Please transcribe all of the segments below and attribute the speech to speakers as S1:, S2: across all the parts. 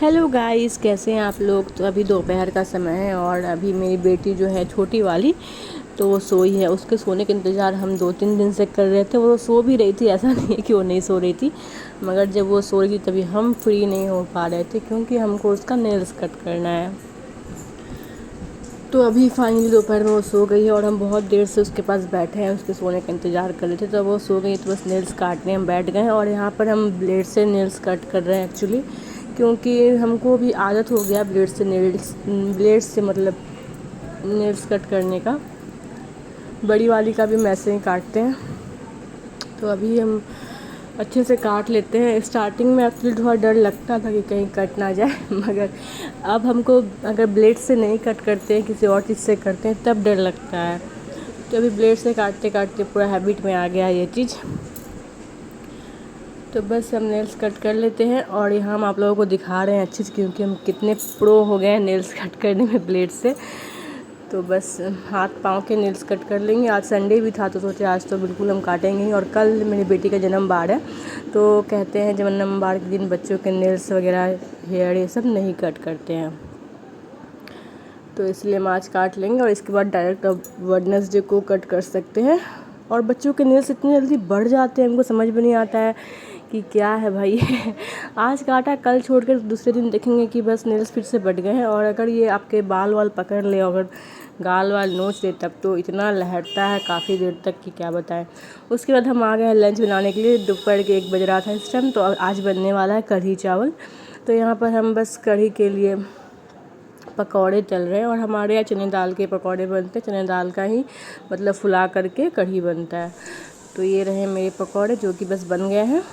S1: Hello guys, कैसे हैं आप लोग। तो अभी दोपहर का समय है और अभी मेरी बेटी जो है छोटी वाली, तो वो सोई है। उसके सोने का इंतज़ार हम 2-3 दिन से कर रहे थे। वो सो भी रही थी, ऐसा नहीं है कि वो नहीं सो रही थी, मगर जब वो सो रही थी तभी हम फ्री नहीं हो पा रहे थे क्योंकि हमको उसका नेल्स कट करना है। तो अभी फाइनली दोपहर में वो सो गई है और हम बहुत देर से उसके पास बैठे हैं, उसके सोने का इंतज़ार कर रहे थे। तो वो सो गई तो बस नेल्स काटने हम बैठ गए हैं और यहाँ पर हम ब्लेड से नेल्स कट कर रहे हैं एक्चुअली, क्योंकि हमको भी आदत हो गया ब्लेड से मतलब नेल्स कट करने का। बड़ी वाली का भी हम ऐसे ही काटते हैं। तो अभी हम अच्छे से काट लेते हैं। स्टार्टिंग में एक्चुअली थोड़ा डर लगता था कि कहीं कट ना जाए मगर अब हमको अगर ब्लेड से नहीं कट करते हैं, किसी और चीज़ से करते हैं, तब डर लगता है। तो अभी ब्लेड से काटते काटते पूरा हैबिट में आ गया ये चीज़। तो बस हम नेल्स कट कर लेते हैं और यहाँ हम आप लोगों को दिखा रहे हैं अच्छे से, क्योंकि हम कितने प्रो हो गए हैं नेल्स कट करने में ब्लेड से। तो बस हाथ पाँव के नेल्स कट कर लेंगे। आज संडे भी था तो सोचे आज तो बिल्कुल हम काटेंगे ही। और कल मेरी बेटी का जन्मदिन है, तो कहते हैं जन्मदिन के दिन बच्चों के नेल्स वगैरह, हेयर, ये सब नहीं कट करते हैं। तो इसलिए हम आज काट लेंगे और इसके बाद डायरेक्ट अब वेडनेसडे को कट कर सकते हैं। और बच्चों के नेल्स इतनी जल्दी बढ़ जाते हैं, हमको समझ में नहीं आता है कि क्या है भाई आज काटा, कल छोड़कर दूसरे दिन देखेंगे कि बस नेल्स फिर से बढ़ गए हैं। और अगर ये आपके बाल वाल पकड़ ले, अगर गाल वाल नोच ले, तब तो इतना लहरता है काफ़ी देर तक कि क्या बताएं। उसके बाद हम आ गए हैं लंच बनाने के लिए। दोपहर के 1 बज रहा था इस टाइम। तो आज बनने वाला है कढ़ी चावल। तो यहाँ पर हम बस कढ़ी के लिए पकौड़े तल रहे हैं और हमारे यहाँ चने दाल के पकौड़े बनते हैं। चने दाल का ही मतलब फुला करके कढ़ी बनता है। तो ये रहे मेरे पकौड़े जो कि बस बन गए हैं।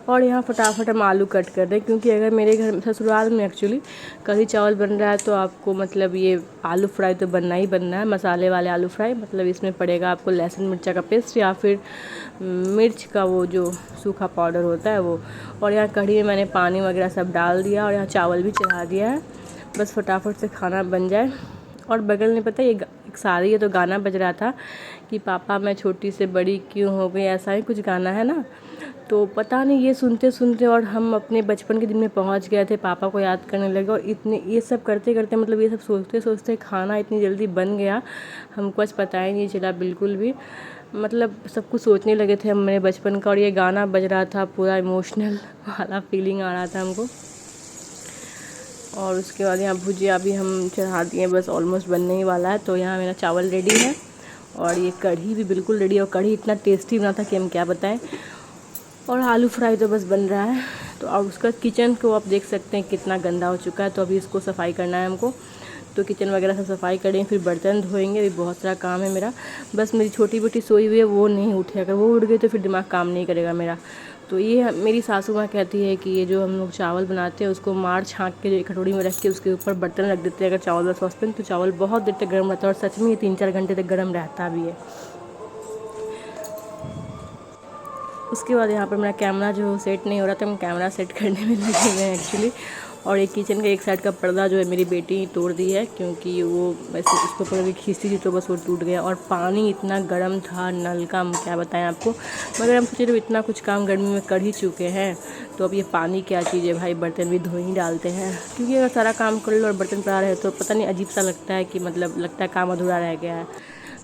S1: और यहाँ फटाफट हम आलू कट कर रहे हैं, क्योंकि अगर मेरे घर ससुराल में एक्चुअली कढ़ी चावल बन रहा है तो आपको मतलब ये आलू फ्राई तो बनना ही बनना है, मसाले वाले आलू फ्राई। मतलब इसमें पड़ेगा आपको लहसुन मिर्चा का पेस्ट या फिर मिर्च का वो जो सूखा पाउडर होता है वो। और यहाँ कढ़ी में मैंने पानी वगैरह सब डाल दिया और यहाँ चावल भी चढ़ा दिया है। बस फटाफट से खाना बन जाए। और बगल में पता है ये एक शादी है तो गाना बज रहा था कि पापा मैं छोटी से बड़ी क्यों हो गई, ऐसा ही कुछ गाना है ना। तो पता नहीं ये सुनते सुनते और हम अपने बचपन के दिन में पहुंच गए थे, पापा को याद करने लगे। और इतने ये सब करते करते मतलब ये सब सोचते सोचते खाना इतनी जल्दी बन गया, हमको आज पता ही नहीं चला बिल्कुल भी। मतलब सब कुछ सोचने लगे थे हम मेरे बचपन का, और ये गाना बज रहा था, पूरा इमोशनल वाला फीलिंग आ रहा था हमको। और उसके बाद यहाँ भुजिया भी हम चढ़ा दिए, बस ऑलमोस्ट बनने ही वाला है। तो यहाँ मेरा चावल रेडी है और ये कढ़ी भी बिल्कुल रेडी है। और कढ़ी इतना टेस्टी बना था कि हम क्या बताएं। और आलू फ्राई तो बस बन रहा है। तो अब उसका किचन को आप देख सकते हैं कितना गंदा हो चुका है। तो अभी इसको सफाई करना है हमको। तो किचन वगैरह सब सफाई करें, फिर बर्तन धोएंगे। अभी बहुत सारा काम है मेरा। बस मेरी छोटी बेटी सोई हुई है, वो नहीं उठी। अगर वो उठ गई तो फिर दिमाग काम नहीं करेगा मेरा। तो ये मेरी सासू माँ कहती है कि ये जो हम लोग चावल बनाते हैं उसको मार छाँक के कटोरी में रख के उसके ऊपर बर्तन रख देते हैं अगर चावल वाला सॉसपेन, तो चावल बहुत देर तक गर्म रहता है। और सच में ये 3-4 घंटे तक गर्म रहता भी है। उसके बाद यहाँ पर मेरा कैमरा जो सेट नहीं हो रहा था, हम कैमरा सेट करने में लगे हुए हैं एक्चुअली। और एक किचन का एक साइड का पर्दा जो है मेरी बेटी तोड़ दी है, क्योंकि वो वैसे उसको कभी खींचती थी तो बस वो टूट गया। और पानी इतना गर्म था नल का, हम क्या बताएं आपको। मगर हम सोचे जब इतना कुछ काम गर्मी में कर ही चुके हैं तो अब ये पानी क्या चीज़ है भाई, बर्तन भी धो ही डालते हैं। क्योंकि अगर सारा काम कर लो और बर्तन पड़ा रहे तो पता नहीं अजीब सा लगता है कि मतलब लगता है काम अधूरा रह गया है।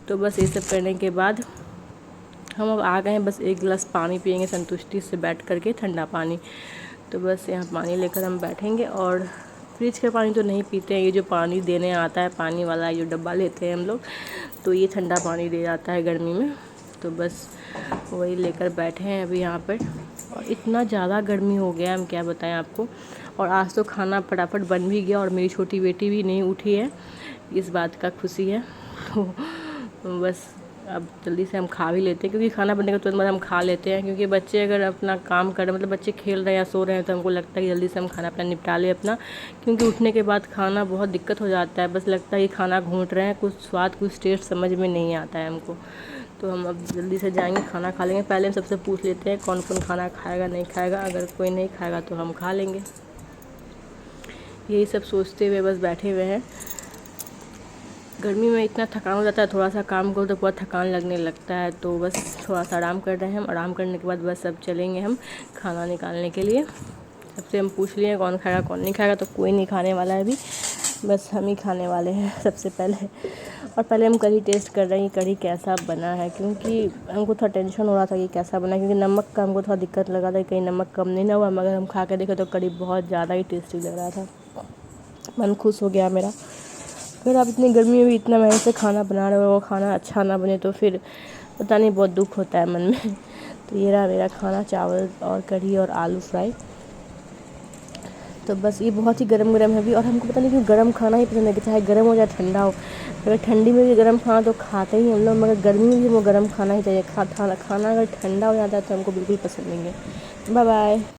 S1: तो बस ये सब करने के बाद हम अब आ गए हैं, बस 1 गिलास पानी पियेंगे संतुष्टि से बैठ करके, ठंडा पानी। तो बस यहाँ पानी लेकर हम बैठेंगे। और फ्रिज का पानी तो नहीं पीते हैं, ये जो पानी देने आता है पानी वाला जो डब्बा लेते हैं हम लोग, तो ये ठंडा पानी दे जाता है गर्मी में। तो बस वही लेकर बैठे हैं अभी यहाँ पर। और इतना ज़्यादा गर्मी हो गया हम क्या बताएं आपको। और आज तो खाना फटाफट बन भी गया और मेरी छोटी बेटी भी नहीं उठी है, इस बात का खुशी है। तो बस अब जल्दी से हम खा भी लेते हैं, क्योंकि खाना बनने के तुरंत बाद हम खा लेते हैं। क्योंकि बच्चे अगर अपना काम कर रहे मतलब बच्चे खेल रहे हैं या सो रहे हैं तो हमको लगता है कि जल्दी से हम खाना अपना निपटा लें अपना, क्योंकि उठने के बाद खाना बहुत दिक्कत हो जाता है। बस लगता है कि खाना घूंट रहे हैं, कुछ स्वाद कुछ टेस्ट समझ में नहीं आता है हमको। तो हम अब जल्दी से जाएंगे खाना खा लेंगे। पहले हम सबसे पूछ लेते हैं कौन कौन खाना खाएगा नहीं खाएगा, अगर कोई नहीं खाएगा तो हम खा लेंगे। यही सब सोचते हुए बस बैठे हुए हैं। गर्मी में इतना थकान हो जाता है, थोड़ा सा काम करो तो बहुत थकान लगने लगता है। तो बस थोड़ा सा आराम कर रहे हैं हम। आराम करने के बाद बस अब चलेंगे हम खाना निकालने के लिए। सबसे हम पूछ लिए कौन खाएगा कौन नहीं खाएगा, तो कोई नहीं खाने वाला है अभी, बस हम ही खाने वाले हैं सबसे पहले। और पहले हम कढ़ी टेस्ट कर रहे हैं कि कढ़ी कैसा बना है, क्योंकि हमको थोड़ा टेंशन हो रहा था कि कैसा बना है, क्योंकि नमक का हमको थोड़ा दिक्कत लगा था कि कहीं नमक कम नहीं ना हुआ, मगर हम खा के देखे तो कढ़ी बहुत ज़्यादा ही टेस्टी लग रहा था। मन खुश हो गया मेरा। अगर आप इतनी गर्मी में भी इतना मेहनत से खाना बना रहे हो, वो खाना अच्छा ना बने तो फिर पता नहीं, बहुत दुख होता है मन में। तो ये रहा मेरा खाना, चावल और कढ़ी और आलू फ्राई। तो बस ये बहुत ही गरम गरम है अभी, और हमको पता नहीं क्यों गरम खाना ही पसंद है, कि चाहे गरम हो चाहे ठंडा हो। अगर ठंडी में भी गरम खाना तो खाते ही हम लोग, मगर गर्मी में भी वो गरम खाना ही चाहिए। खाना अगर ठंडा हो जाता है तो हमको बिल्कुल पसंद नहीं है। Bye bye.